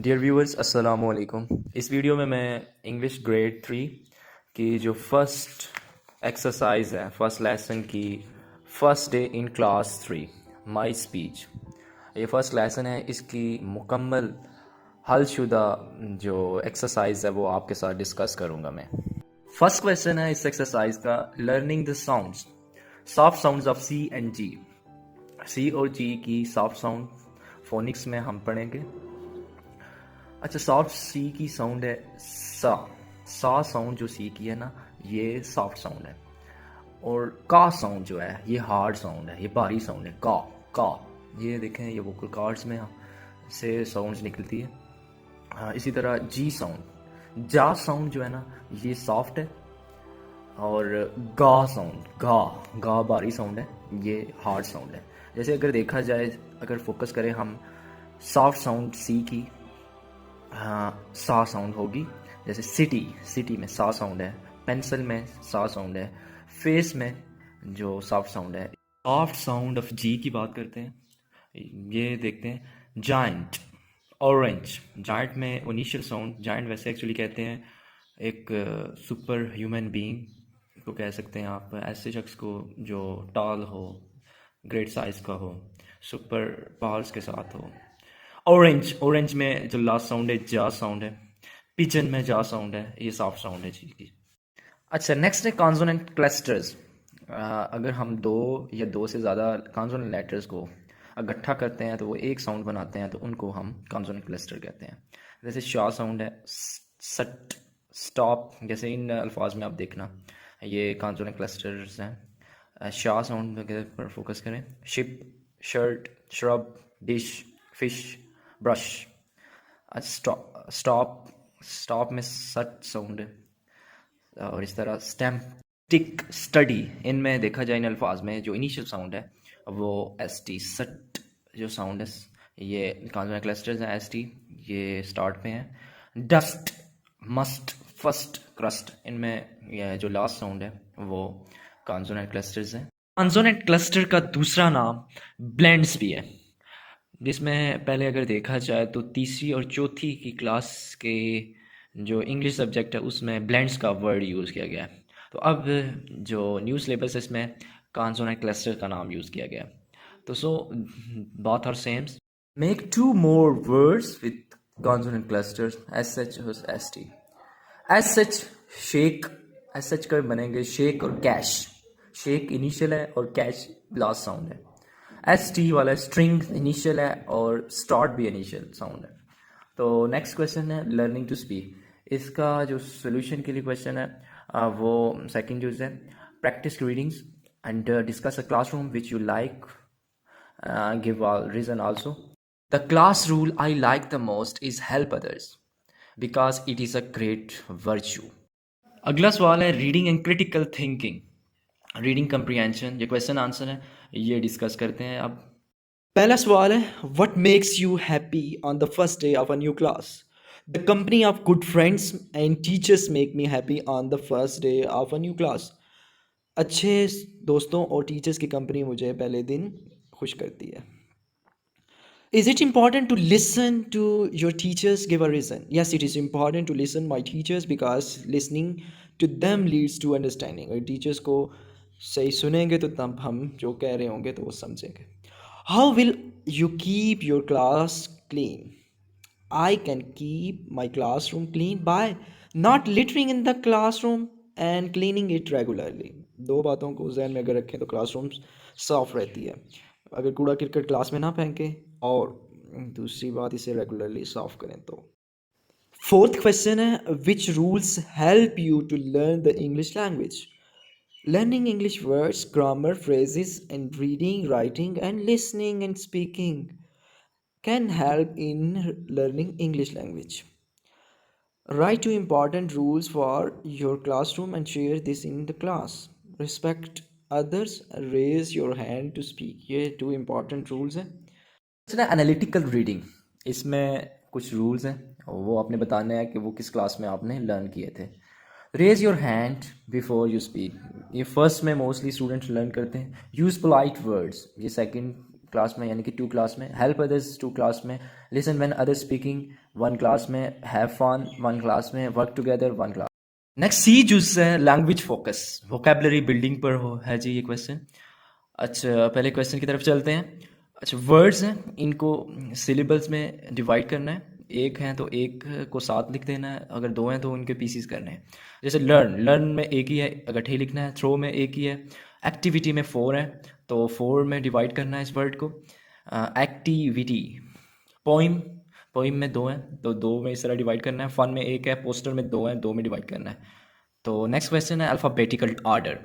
Dear viewers अस्सलाम वालेकुम। इस वीडियो में मैं इंग्लिश ग्रेड 3 की जो फर्स्ट एक्सरसाइज है, फर्स्ट लेसन की first day in class 3 my speech, ये फर्स्ट लेसन है। इसकी मुकम्मल हलशुदा जो एक्सरसाइज है वो आपके साथ डिस्कस करूँगा मैं। फर्स्ट क्वेश्चन है इस एक्सरसाइज का, learning the sounds, soft sounds of C and G. C और जी की सॉफ्ट साउंड फोनिक्स में हम पढ़ेंगे। अच्छा, सॉफ्ट सी की साउंड है सा। सा साउंड जो सी की है ना, ये सॉफ्ट साउंड है। और का साउंड जो है ये हार्ड साउंड है, ये भारी साउंड है। का ये देखें, ये वोकल कार्ड्स में से साउंड्स निकलती है। इसी तरह जी साउंड, जा साउंड जो है ना, ये सॉफ्ट है। और गा साउंड, गा भारी साउंड है, ये हार्ड साउंड है। जैसे अगर देखा जाए, अगर फोकस करें हम, सॉफ्ट साउंड सी की सा साउंड होगी। जैसे सिटी, सिटी में सा साउंड है। पेंसिल में सा साउंड है। फेस में जो सॉफ्ट साउंड है। सॉफ्ट साउंड ऑफ जी की बात करते हैं, ये देखते हैं। जायंट, ऑरेंज, जायंट में इनिशियल साउंड। जायंट वैसे एक्चुअली कहते हैं एक सुपर ह्यूमन बीइंग को कह सकते हैं आप, ऐसे शख्स को जो टॉल हो, ग्रेट साइज का हो, सुपर पावर्स के साथ हो। ऑरेंज, ऑरेंज में जो लास्ट साउंड है जा साउंड है। पिजन में जा साउंड है, ये सॉफ्ट साउंड है जी की। अच्छा, नेक्स्ट है कॉन्सोनेंट क्लस्टर्स। अगर हम दो या दो से ज़्यादा कॉन्सोनेंट लेटर्स को इकट्ठा करते हैं तो वो एक साउंड बनाते हैं, तो उनको हम कॉन्सोनेंट क्लस्टर कहते हैं। जैसे शा साउंड है, सट, स्टॉप, जैसे इन अल्फाज में आप देखना ये कॉन्सोनेंट क्लस्टर्स हैं। शा साउंड वगैरह पर फोकस करें। Ship, shirt, shrub, dish, fish, brush. Stop, stop, stop में सट साउंड है। और इस तरह स्टैम्प, टिक, स्टडी, इनमें देखा जाए इन अल्फाज में जो इनिशियल साउंड है वो एस टी, सट जो साउंड है, ये कॉन्सोनेंट क्लस्टर्स हैं। एस टी ये स्टार्ट पे हैं। डस्ट, मस्ट, फर्स्ट, क्रस्ट, इनमें ये जो लास्ट साउंड है वो कॉन्सोनेंट क्लस्टर्स हैं। कॉन्सोनेंट क्लस्टर का दूसरा नाम ब्लेंड्स भी है, जिसमें पहले अगर देखा जाए तो तीसरी और चौथी की क्लास के जो इंग्लिश सब्जेक्ट है उसमें ब्लेंड्स का वर्ड यूज़ किया गया है। तो अब जो न्यू सिलेबस है इसमें कॉन्सोनेंट क्लस्टर का नाम यूज़ किया गया है। तो both are same. Make two more words with consonant clusters, SH और ST. As such, shake, as such कर बनेंगे शेक और कैश। शेक इनिशियल है और कैश लास्ट साउंड है। एस टी वाला स्ट्रिंग इनिशियल है और स्टार्ट भी इनिशियल साउंड है। तो नेक्स्ट क्वेश्चन है लर्निंग टू स्पीक। इसका जो सोल्यूशन के लिए क्वेश्चन है वो सेकंड यूज है, practice readings and discuss a classroom which you like, give a reason also. The class rule I like the most is help others because it is a great virtue. अगला सवाल है reading and critical thinking, reading comprehension. ये question answer है, ये discuss करते हैं अब। पहला सवाल है, what makes you happy on the first day of a new class? The company of good friends and teachers make me happy on the first day of a new class. अच्छे दोस्तों और teachers की company मुझे पहले दिन खुश करती है। Is it important to listen to your teachers? Give a reason. Yes, it is important to listen my teachers because listening to them leads to understanding. अगर teachers को सही सुनेंगे तो तब हम जो कह रहे होंगे तो वो समझेंगे. How will you keep your class clean? I can keep my classroom clean by not littering in the classroom and cleaning it regularly. दो बातों को जहन में अगर रखें तो क्लासरूम साफ रहती है अगर कूड़ा क्रिकेट क्लास में ना फेंकें, और दूसरी बात इसे रेगुलरली साफ करें तो। फोर्थ क्वेश्चन है, which rules help you to learn the English language? Learning English words, grammar, phrases, and reading, writing, and listening and speaking can help in learning English language. Write two important rules for your classroom and share this in the class. Respect others, raise your hand to speak. ये two important rules हैं। अच्छा, analytical reading, इसमें कुछ rules हैं और वो आपने बताना है कि वो किस क्लास में आपने लर्न किए थे। Raise your hand before you speak, ये फर्स्ट में मोस्टली स्टूडेंट्स लर्न करते हैं। यूज़ पोलाइट वर्ड्स, ये सेकंड क्लास में यानी कि 2 क्लास में, हेल्प अदर्स 2 क्लास में, listen when others speaking 1 class में, हैव फन 1 क्लास में, work together 1 class. Next C जूस है लैंग्वेज फोकस, वोकेबलरी बिल्डिंग पर है जी ये क्वेश्चन। अच्छा पहले क्वेश्चन की तरफ चलते हैं। अच्छा वर्ड्स हैं, इनको सिलेबल्स में डिवाइड करना है। एक हैं तो एक को साथ लिख देना है, अगर दो हैं तो उनके पीसीस करने हैं। जैसे लर्न, लर्न में एक ही है, इकट्ठे ही लिखना है। थ्रो में एक ही है। एक्टिविटी में 4 है तो 4 में डिवाइड करना है इस वर्ड को। एक्टिविटी। पोइम, पोइम में 2 हैं तो 2 में इस तरह डिवाइड करना है। फन में एक है, पोस्टर में 2 हैं, 2 में डिवाइड करना है। तो नेक्स्ट क्वेश्चन है अल्फ़ाबेटिकल आर्डर।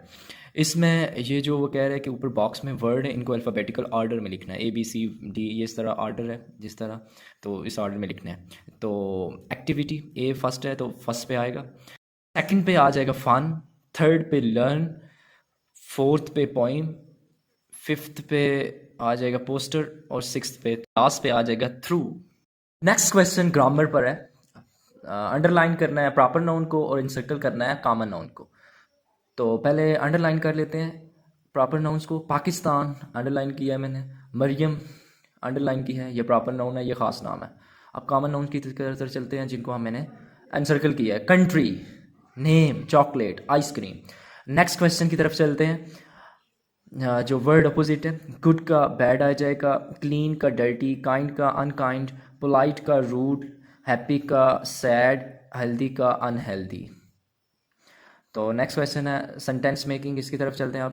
इसमें ये जो वो कह रहे हैं कि ऊपर बॉक्स में वर्ड है, इनको अल्फ़ाबेटिकल आर्डर में लिखना है। ए बी सी डी, ये इस तरह आर्डर है जिस तरह, तो इस आर्डर में लिखना है। तो एक्टिविटी ए फर्स्ट है तो फर्स्ट पे आएगा, सेकंड पे आ जाएगा फन, थर्ड पे लर्न, फोर्थ पे पोइम, फिफ्थ पे आ जाएगा पोस्टर और सिक्स्थ पे, लास्ट पे आ जाएगा थ्रू। नेक्स्ट क्वेश्चन ग्रामर पर है। अंडरलाइन करना है प्रॉपर नाउन को और इंसर्कल करना है कॉमन नाउन को। तो पहले अंडरलाइन कर लेते हैं प्रॉपर नाउन्स को। पाकिस्तान अंडरलाइन किया है मैंने, मरियम अंडरलाइन की है, ये प्रॉपर नाउन है, ये ख़ास नाम है। अब कॉमन नाउन की तरफ चलते हैं जिनको मैंने एनसर्कल किया है। Country, name, chocolate, ice cream. Next question की तरफ चलते हैं। जो वर्ड अपोजिट है, गुड का बैड आ जाएगा, क्लीन का डर्टी, काइंड का अनकाइंड, पोलाइट का रूड, हैप्पी का सैड, हेल्दी का अनहेल्दी। तो नेक्स्ट क्वेश्चन है सेंटेंस मेकिंग, इसकी तरफ चलते हैं आप।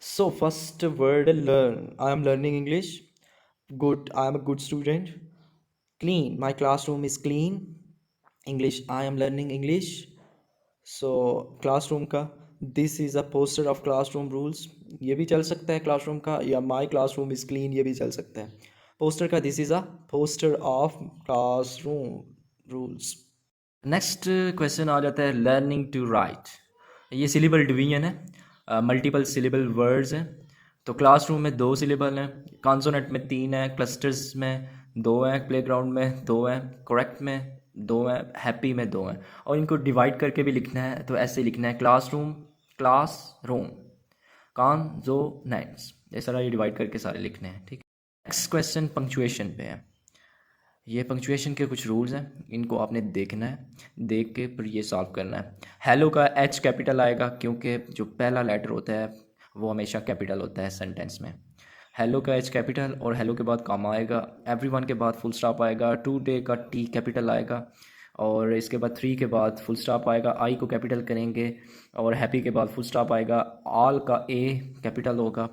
So first word learn, I am learning English. Good, I am a good student. Clean, my classroom is clean. English, I am learning English. So classroom का, this is a poster of classroom rules, ये भी चल सकता है classroom का, या माई classroom is clean ये भी चल सकता है। पोस्टर का, this is a poster of classroom rules. Next question आ जाता है लर्निंग टू राइट। ये सिलेबल डिवीजन है, मल्टीपल सिलेबल वर्ड्स हैं। तो क्लासरूम में 2 सिलेबल हैं, कॉन्सोनेंट में 3 हैं, क्लस्टर्स में 2 हैं, प्लेग्राउंड में 2 हैं, करेक्ट में 2 हैं, हैप्पी में 2 हैं। और इनको डिवाइड करके भी लिखना है तो ऐसे लिखना है क्लासरूम, क्लास रूम, कॉन्सोनेंट्स, इस तरह ये डिवाइड करके सारे लिखने हैं। ठीक। नेक्स्ट क्वेश्चन पंक्चुएशन पे है। ये पंक्चुएशन के कुछ रूल्स हैं, इनको आपने देखना है, देख के फिर ये सॉल्व करना है। हेलो का एच कैपिटल आएगा क्योंकि जो पहला लेटर होता है वो हमेशा कैपिटल होता है सेंटेंस में। हेलो का एच कैपिटल और हेलो के बाद कॉमा आएगा। एवरीवन के बाद फुल स्टॉप आएगा। टुडे का टी कैपिटल आएगा और इसके बाद 3 के बाद फुल स्टॉप आएगा। आई को कैपिटल करेंगे और हैप्पी के बाद फुल स्टॉप आएगा। ऑल का ए कैपिटल होगा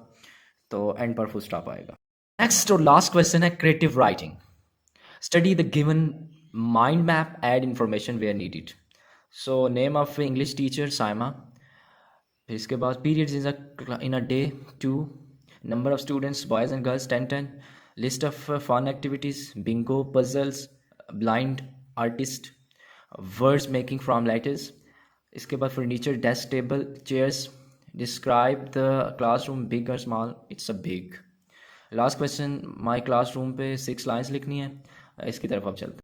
तो एंड पर फुल स्टॉप आएगा। नेक्स्ट और लास्ट क्वेश्चन है creative writing. Study the given mind map, add information where needed. So name of English teacher Saima. फिर इसके बाद periods in a day 2, number of students boys and girls 10, list of fun activities, bingo, puzzles, blind artist, words making from letters. इसके बाद furniture, desk, table, chairs. Describe the classroom, big or small. It's a big. Last question my classroom पे 6 lines लिखनी है, इसकी तरफ आप चलते हैं।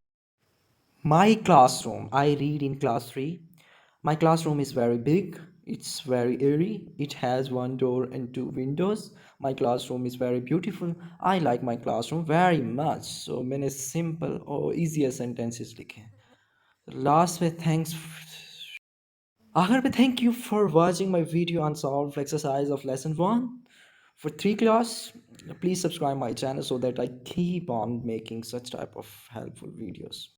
My classroom, I read in class 3. My classroom is very big. It's very airy. It has 1 door and 2 windows. My classroom is very beautiful. I like my classroom very much. So मैंने simple और easier sentences लिखे हैं. Last में thanks. आखिर में thank you for watching my video on solved exercise of lesson 1. For 3 class, please subscribe my channel so that I keep on making such type of helpful videos.